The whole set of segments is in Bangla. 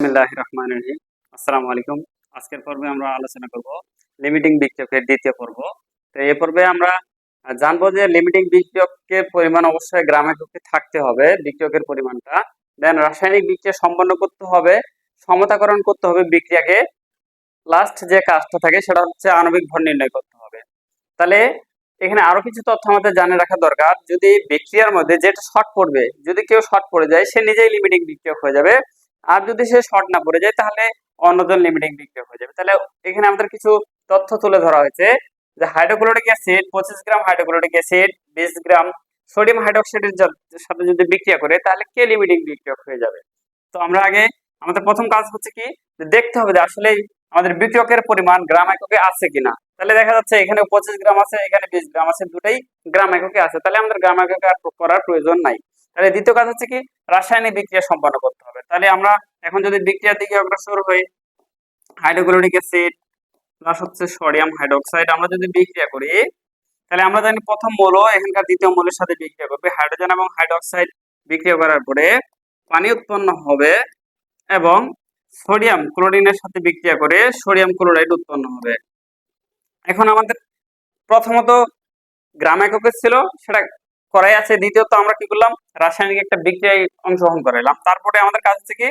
বিসমিল্লাহির রহমানির রহিম। আসসালামু আলাইকুম। আজকের পর্বে আমরা আলোচনা করব লিমিটিং বিক্রিয়কের দ্বিতীয় পর্ব। তো এই পর্বে আমরা জানবো যে লিমিটিং বিক্রিয়কের পরিমাণ অবশ্যই গ্রাম এককে থাকতে হবে, বিক্রিয়কের পরিমাণটা। দেন রাসায়নিক বিক্রিয়া সম্পন্ন করতে হবে, সমতাকরণ করতে হবে বিক্রিয়াকে। লাস্ট যে কাজটা থাকে সেটা হচ্ছে আণবিক ভর নির্ণয় করতে হবে। তাহলে এখানে আরো কিছু তথ্য আমাদের জানে রাখা দরকার। যদি বিক্রিয়ার মধ্যে যেটা শর্ট পড়বে, যদি কেউ শর্ট পড়ে যায় সে নিজেই লিমিটিং বিক্রিয়ক হয়ে যাবে। আর যদি সে শর্ট না পড়ে যায় তাহলে অন্যজন লিমিটিং বিক্রিয়ক হয়ে যাবে। তাহলে এখানে আমাদের কিছু তথ্য তুলে ধরা হয়েছে যে হাইড্রোক্লোরিক অ্যাসিড 25 গ্রাম হাইড্রোক্লোরিক অ্যাসিড 20 গ্রাম সোডিয়াম হাইড্রোক্সাইডের সাথে যদি বিক্রিয়া করে তাহলে কে লিমিটিং বিক্রিয়ক হয়ে যাবে। তো আমরা আগে আমাদের প্রথম কাজ হচ্ছে কি, দেখতে হবে যে আসলে আমাদের বিক্রিয়কের পরিমাণ গ্রাম এককে আছে কিনা। তাহলে দেখা যাচ্ছে এখানে 25 গ্রাম আছে, এখানে 20 গ্রাম আছে, দুটাই গ্রাম এককে আছে, তাহলে আমাদের গ্রাম এককে আর করার প্রয়োজন নাই। তাহলে দ্বিতীয় কাজ হচ্ছে কি, রাসায়নিক বিক্রিয়া সম্পন্ন করতে হবে। তাহলে আমরা এখন যদি বিক্রিয়ার দিকে অগ্রসর হই, হাইড্রোক্লোরিক অ্যাসিড প্লাস হচ্ছে সোডিয়াম হাইড্রোক্সাইড আমরা যদি বিক্রিয়া করি, তাহলে আমরা জানি প্রথম মৌল এখানকার দ্বিতীয় মৌলের সাথে বিক্রিয়া করবে, হাইড্রোজেন এবং হাইড্রোক্সাইড বিক্রিয়া করার পরে পানি উৎপন্ন হবে এবং সোডিয়াম ক্লোরিনের সাথে বিক্রিয়া করে সোডিয়াম ক্লোরাইড উৎপন্ন হবে। এখন আমাদের প্রথমত গ্রাম এককে ছিল, সেটা করাই আছে। দ্বিতীয়ত আমরা কি করলাম, রাসায়নিক একটা বিক্রিয়ায় অংশগ্রহণ করাইলাম। তারপরে আমাদের কাজ হচ্ছে কি,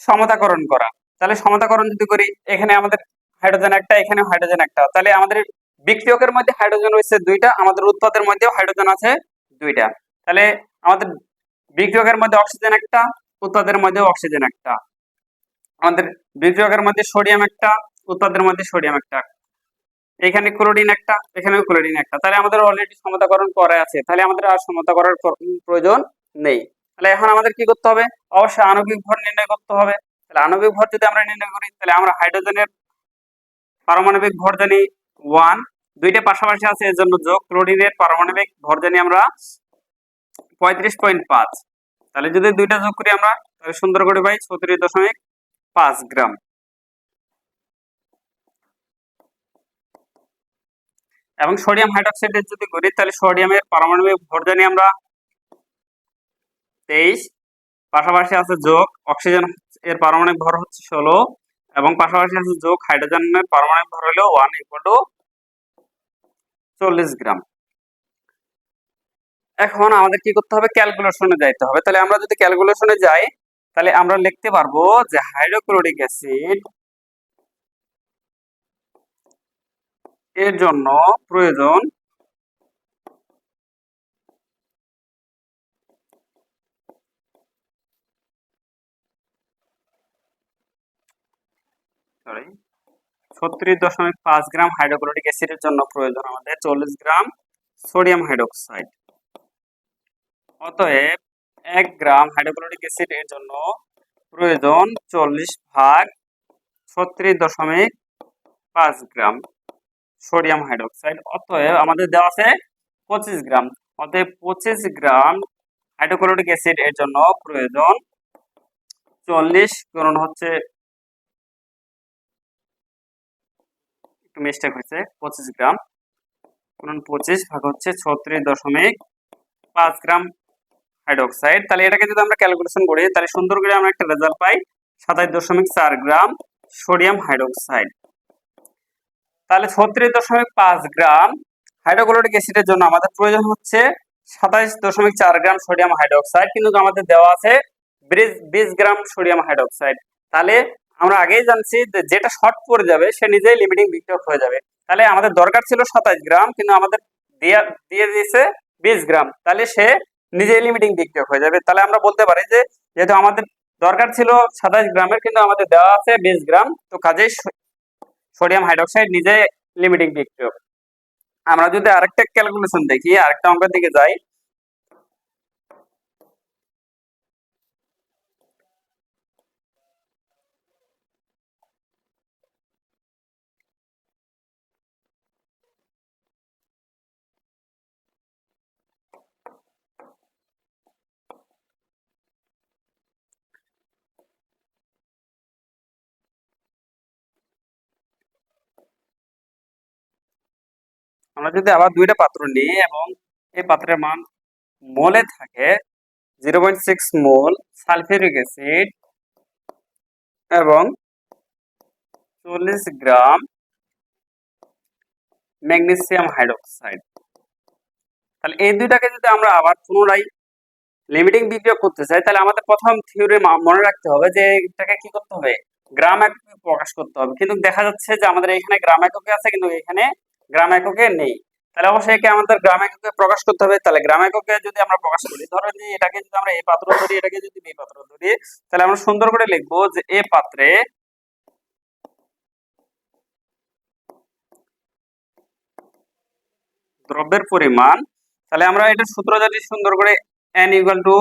সমতাকরণ করা। তাহলে সমতাকরণ যদি করি, এখানে আমাদের হাইড্রোজেন একটা, এখানে হাইড্রোজেন একটা, তাহলে আমাদের বিক্রিয়কের মধ্যে হাইড্রোজেন রয়েছে দুইটা, আমাদের উৎপাদের মধ্যেও হাইড্রোজেন আছে দুইটা। তাহলে আমাদের বিক্রিয়কের মধ্যে অক্সিজেন একটা, উৎপাদের মধ্যে অক্সিজেন একটা, আমাদের বিক্রিয়কের মধ্যে সোডিয়াম একটা, উৎপাদের মধ্যে সোডিয়াম একটা, এখানে ক্লোরিন একটা, এখানেও ক্লোরিন একটা। তাহলে আমাদের অলরেডি সমতাকরণ করা আছে, তাহলে আমাদের আর সমতা করার প্রয়োজন নেই। তাহলে এখন আমাদের কি করতে হবে, অবশ্যই আণবিক ভর নির্ণয় করতে হবে। তাহলে আণবিক ভর যদি আমরা নির্ণয় করি, তাহলে আমরা হাইড্রোজেনের পারমাণবিক ভর জানি 1, দুইটা পাশাপাশি আছে এর জন্য যোগ। ক্লোরিনের পারমাণবিক ভর জানি আমরা 35.5। তাহলে যদি দুইটা যোগ করি আমরা, তাহলে সুন্দর করে পাই 36.5 গ্রাম। এবং সোডিয়াম হাইড্রোক্সাইডের যদি করি, তাহলে সোডিয়ামের পারমাণবিক ভর জানি আমরা 23, পাশাপাশি আছে যোগ অক্সিজেন এর পারমাণবিক ভর হচ্ছে 16 এবং পাশাপাশি আছে যোগ হাইড্রোজেনের পারমাণবিক ভর হলো 1 = 40 গ্রাম। এখন আমাদের কি করতে হবে, ক্যালকুলেশনে যাইতে হবে। তাহলে আমরা যদি ক্যালকুলেশনে যাই, তাহলে আমরা লিখতে পারবো যে হাইড্রোক্লোরিক অ্যাসিড এর জন্য প্রয়োজন সরি 36.5 গ্রাম হাইড্রোক্লোরিক অ্যাসিডের জন্য প্রয়োজন আমাদের 40 গ্রাম সোডিয়াম হাইড্রোক্সাইড। অতএব 1 গ্রাম হাইড্রোক্লোরিক অ্যাসিড এর জন্য প্রয়োজন 40 ভাগ 36.5 গ্রাম সোডিয়াম হাইড্রোক্সাইড। অতএব আমাদের দেওয়া আছে 25 গ্রাম। অতএব 25 গ্রাম হাইড্রোক্লোরিক অ্যাসিড এর জন্য প্রয়োজন 40 গুণন হচ্ছে, একটু মিস্টেক হয়েছে, 25 গ্রাম গুণন 25 ভাগ হচ্ছে 36.5 গ্রাম হাইড্রোক্সাইড। তাহলে এটাকে যদি আমরা ক্যালকুলেশন করি, তাহলে সুন্দর করে আমরা একটা রেজাল্ট পাই 27.4 গ্রাম সোডিয়াম হাইড্রোক্সাইড। তাহলে 36.5 গ্রাম হাইড্রোক্লোরিক অ্যাসিডের জন্য আমাদের প্রয়োজন হচ্ছে 27.4 গ্রাম সোডিয়াম হাইড্রোক্সাইড, কিন্তু আমাদের দেওয়া আছে 20 গ্রাম সোডিয়াম হাইড্রোক্সাইড। তাহলে আমরা আগেই জানছি যে যেটা শর্ট পড়ে যাবে সে নিজেই লিমিটিং বিক্রিয়ক হয়ে যাবে। তাহলে আমাদের দরকার ছিল 27 গ্রাম, কিন্তু আমাদের দিয়ে দিয়েছে 20 গ্রাম, তাহলে সে নিজেই লিমিটিং বিক্রিয়ক হয়ে যাবে। তাহলে আমরা বলতে পারি যে যেহেতু আমাদের দরকার ছিল 27 গ্রামের, কিন্তু আমাদের দেওয়া আছে 20 গ্রাম, তো কাজেই সোডিয়াম হাইড্রোক্সাইড নিজে লিমিটিং বিক্রিয়ক। আমরা যদি আরেকটা ক্যালকুলেশন দেখি, আরেকটা অঙ্কের দিকে যাই, আমরা যদি আবার দুইটা পাত্র নিই এবং এই পাত্রের মান মোলে থাকে 0.6 মোল সালফিউরিক অ্যাসিড এবং 40 গ্রাম ম্যাগনেসিয়াম হাইড্রোক্সাইড। তাহলে এই দুইটাকে যদি আমরা আবার পুনরায় লিমিটিং বিক্রিয়া করতে চাই, তাহলে আমাদের প্রথম থিওরি মনে রাখতে হবে যে এটাকে কি করতে হবে, গ্রাম এককে প্রকাশ করতে হবে। কিন্তু দেখা যাচ্ছে যে আমাদের এখানে গ্রাম এককে আছে, কিন্তু এখানে গ্রাম এককে নেই। তাহলে অবশ্যই একে আমাদের গ্রাম এককে প্রকাশ করতে হবে। তাহলে গ্রাম এককে যদি আমরা প্রকাশ করি, ধরো যে এটাকে যদি আমরা এ পাত্র ধরি, এটাকে যদি বি পাত্র ধরি, তাহলে আমরা সুন্দর করে লিখবো যে এ পাত্রে দ্রব্যের পরিমাণ। তাহলে আমরা এটা সূত্র যদি সুন্দর করে n ইকুয়াল টু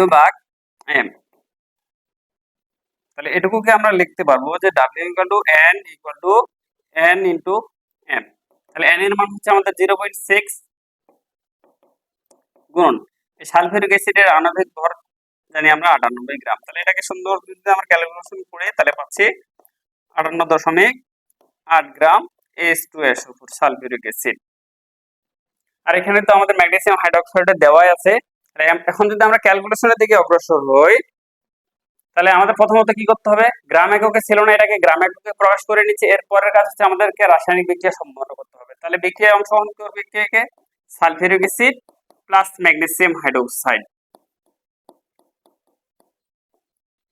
W ভাগ m, তাহলে এটুকুকে আমরা লিখতে পারবো যে W equal to n into m। তাহলে n এর মান হচ্ছে আমাদের 0.6 গুণ এই সালফিউরিক অ্যাসিডের আণবিক ভর জানি আমরা 98 গ্রাম। তাহলে এটাকে সুন্দর যদি আমরা ক্যালকুলেশন করে তাহলে পাচ্ছি 58.8 গ্রাম H2SO4 সালফিউরিক অ্যাসিড। আর এখানে তো আমাদের ম্যাগনেসিয়াম হাইড্রোক্সাইড দেওয়াই আছে। এখন যদি আমরা ক্যালকুলেশনের দিকে অগ্রসর হই, তাহলে আমাদের প্রথমত কি করতে হবে, গ্রাম এককে ছিল না, এটাকে গ্রাম এককে প্রকাশ করে নিচ্ছে। এরপরের কাজ হচ্ছে আমাদেরকে রাসায়নিক বিক্রিয়া সম্পন্ন করতে হবে। তাহলে বিক্রিয়ায় অংশগ্রহণ করবে বিক্রিয়াকে sulphuric acid plus magnesium hydroxide.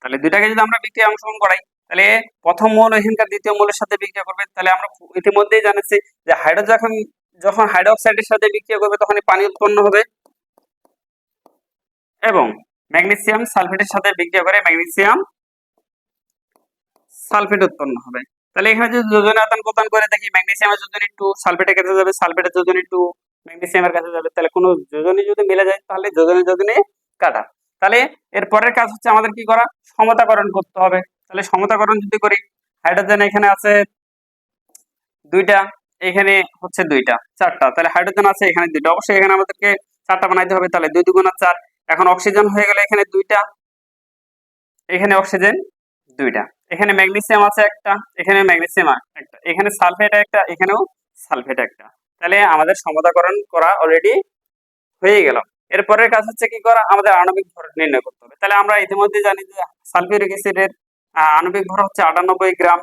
তাহলে দুইটাকে যদি আমরা বিক্রিয়ায় অংশগ্রহণ করাই, তাহলে প্রথম মৌল এখানকার দ্বিতীয় মৌলের সাথে বিক্রিয়া করবে। তাহলে আমরা ইতিমধ্যেই জানাচ্ছি যে যখন হাইড্রোক্সাইডের সাথে বিক্রিয়া করবে তখনই পানি উৎপন্ন হবে, এবং ম্যাগনেসিয়াম সালফেটের সাথে বিক্রিয়া করে ম্যাগনেসিয়াম সালফেট উৎপন্ন হবে। তাহলে এখানে যদি যোজনী আদান প্রদান করে দেখি, ম্যাগনেসিয়ামের যোজনী 2 সালফেটের কাছে যাবে, সালফেটের যোজনী 2 ম্যাগনেসিয়ামের কাছে যাবে। তাহলে কোনো যোজনী যদি মিলে যায় তাহলে যোজনী কাটা। তাহলে এর পরের কাজ হচ্ছে আমাদের কি করা, সমতাকরণ করতে হবে। তাহলে সমতাকরণ যদি করি, হাইড্রোজেন এখানে আছে 2টা, এখানে হচ্ছে 2টা, 4টা। তাহলে হাইড্রোজেন আছে এখানে 2টা, অবশ্যই এখানে আমাদেরকে 4টা বানাইতে হবে। তাহলে 2 2 4। এখন অক্সিজেন হয়ে গেল এখানে 2টা, এখানে অক্সিজেন 2টা, এখানে ম্যাগনেসিয়াম আছে একটা, এখানে ম্যাগনেসিয়াম একটা, এখানে সালফেট একটা, এখানেও সালফেট একটা। তাহলে আমাদের সমতাকরণ করা অলরেডি হয়ে গেল। এরপরের কাজ হচ্ছে কি করা, আমাদের আণবিক ভর নির্ণয় করতে হবে। তাহলে আমরা ইতিমধ্যে জানি যে সালফিউরিক অ্যাসিডের আণবিক ভর হচ্ছে 98 গ্রাম,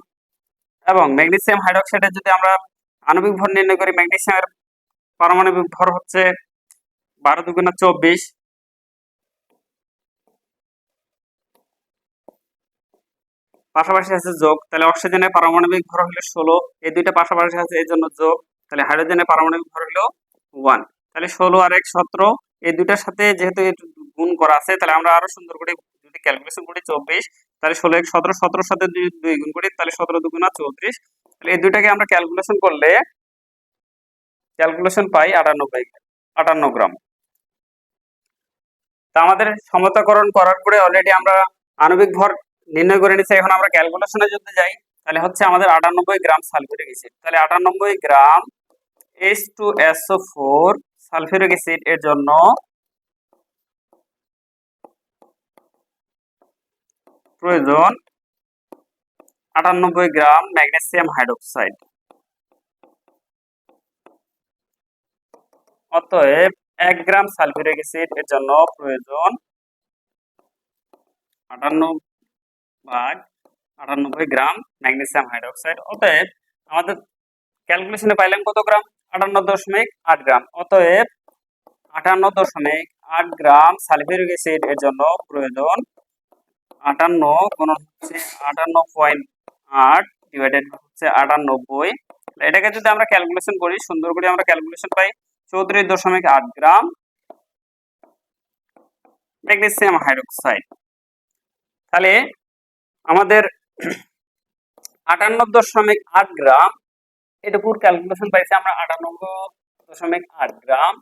এবং ম্যাগনেসিয়াম হাইড্রোক্সাইডের যদি আমরা আণবিক ভর নির্ণয় করি, ম্যাগনেসিয়ামের পারমাণবিক ভর হচ্ছে 12 দুগুণা 24, পাশাপাশি আছে যোগ। তাহলে অক্সিজেনের পারমাণবিক ভর হলো 16, এই দুইটা পাশাপাশি আছে এই জন্য যোগ। তাহলে হাইড্রোজেনের পারমাণবিক ভর হলো 1। তাহলে 16 আর 1 17, এই দুইটার সাথে যেহেতু গুণ করা আছে, তাহলে আমরা আরো সুন্দর করে যদি ক্যালকুলেশন করি 24, তাহলে 16 1 17, 17 সাথে 2 গুণ করি, তাহলে 17 দুগুণা 34। তাহলে এই দুইটাকে আমরা ক্যালকুলেশন করলে পাই 58 গ্রাম। তা আমাদের সমতাকরণ করার পরে অলরেডি আমরা আণবিক ভর নির্ণয় করে নিচ্ছি। এখন আমরা ক্যালকুলেশনে যদি যাই, তাহলে হচ্ছে আমাদের 98 গ্রাম সালফিউরিক অ্যাসিড। তাহলে 98 গ্রাম H2SO4 সালফিউরিক অ্যাসিড এর জন্য প্রয়োজন 98 গ্রাম ম্যাগনেসিয়াম হাইড্রোক্সাইড। অতএব 1 গ্রাম সালফিউরিক অ্যাসিড এর জন্য প্রয়োজন 58/98 গ্রাম ম্যাগনেসিয়াম হাইড্রোক্সাইড। অতএব আমাদের ক্যালকুলেশনে পাইলাম কত গ্রাম, 58.8 গ্রাম। অতএব 58.8 গ্রাম সালফিউরিক অ্যাসিড এর জন্য প্রয়োজন 58 গুণন হচ্ছে 58.8 ডিভাইডেড হচ্ছে 98। এটাকে যদি আমরা ক্যালকুলেশন করি, সুন্দর করে আমরা ক্যালকুলেশন পাই 34.8 গ্রাম ম্যাগনেসিয়াম হাইড্রোক্সাইড। তাহলে আমাদের 58.8 গ্রাম এটুকুর ক্যালকুলেশন পাইছি আমরা 58.8 গ্রাম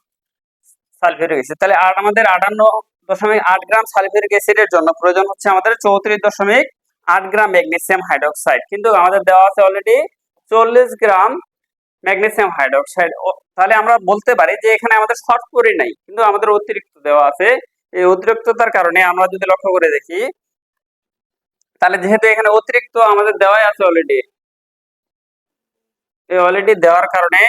সালফিউরিক অ্যাসিড। তাহলে আমাদের 58.8 গ্রাম সালফিউরিক অ্যাসিডের জন্য প্রয়োজন হচ্ছে আমাদের 34.8 গ্রাম ম্যাগনেসিয়াম হাইড্রোক্সাইড। কিন্তু আমাদের দেওয়া আছে অলরেডি 40 গ্রাম ম্যাগনেসিয়াম হাইড্রোক্সাইড। তাহলে আমরা বলতে পারি যে এখানে আমাদের শর্ট করে নাই, কিন্তু আমাদের অতিরিক্ত দেওয়া আছে। এই অতিরিক্ততার কারণে আমরা যদি লক্ষ্য করে দেখি, তাহলে যেহেতু এখানে অতিরিক্ত আমাদের দেওয়াই আছে অলরেডি, এই অলরেডি দেওয়ার কারণে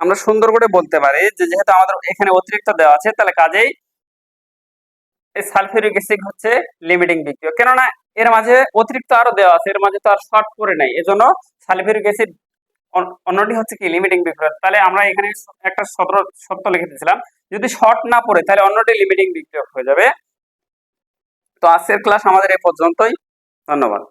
আমরা সুন্দর করে বলতে পারি যে যেহেতু আমাদের এখানে অতিরিক্ত দেওয়া আছে, তাহলে কাজেই এই সালফিউরিক অ্যাসিড হচ্ছে লিমিটিং বিক্রিয়ক। কেননা এর মাঝে অতিরিক্ত আরো দেওয়া আছে, এর মাঝে তো আর শর্ট করে নাই, এজন্য সালফিউরিক অ্যাসিড। অন্যটি হচ্ছে কি লিমিটিং বিক্রিয়ক। তাহলে আমরা এখানে একটা শর্ত লিখে দিয়েছিলাম, যদি শর্ট না পড়ে তাহলে অন্যটি লিমিটিং বিক্রিয়ক হয়ে যাবে। তো আজকের ক্লাস আমাদের এই পর্যন্তই। ধন্যবাদ।